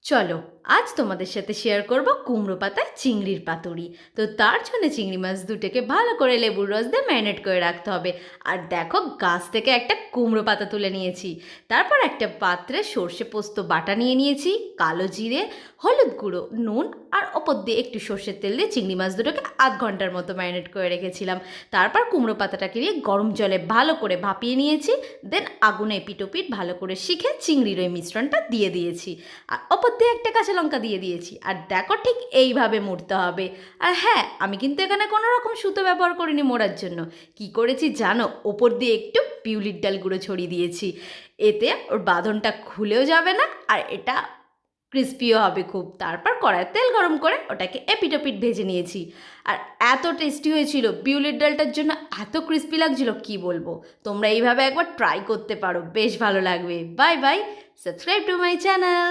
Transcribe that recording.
চলো আজ তোমাদের সাথে শেয়ার করব কুমড়ো পাতায় চিংড়ির পাতুরি। তো তার জন্য চিংড়ি মাছ দুটোকে ভালো করে লেবুর রস দিয়ে ম্যারিনেট করে রাখতে হবে। আর দেখো গাছ থেকে একটা কুমড়ো পাতা তুলে নিয়েছি। তারপর একটা পাত্রে সর্ষে পোস্ত বাটা নিয়ে নিয়েছি, কালো জিরে, হলুদ গুঁড়ো, নুন আর ওপর দিয়ে একটু সর্ষের তেল দিয়ে চিংড়ি মাছ দুটোকে আধ ঘন্টার মতো ম্যারিনেট করে রেখেছিলাম। তারপর কুমড়ো পাতাটাকে নিয়ে গরম জলে ভালো করে ভাপিয়ে নিয়েছি। দেন আগুনে এপিটোপিট ভালো করে শিখে চিংড়ির ওই মিশ্রণটা দিয়ে দিয়েছি। আর ওপর দিয়ে একটা কাঁচা লঙ্কা দিয়ে দিয়েছি। আর দেখো ঠিক এইভাবে মুড়তে হবে। আর হ্যাঁ, আমি কিন্তু এখানে কোনো রকম সুতো ব্যবহার করিনি মোড়ার জন্য। কি করেছি জানো? ওপর দিয়ে একটু বিউলির ডাল গুঁড়ো ছড়িয়ে দিয়েছি। এতে ওর বাঁধনটা খুলেও যাবে না, আর এটা ক্রিস্পিও হবে খুব। তারপর কড়াইয়ে তেল গরম করে ওটাকে এপিটোপিট ভেজে নিয়েছি। আর এত টেস্টি হয়েছিল, বিউলির ডালটার জন্য এত ক্রিস্পি লাগছিল কি বলবো। তোমরা এইভাবে একবার ট্রাই করতে পারো, বেশ ভালো লাগবে। Bye bye, subscribe to my channel.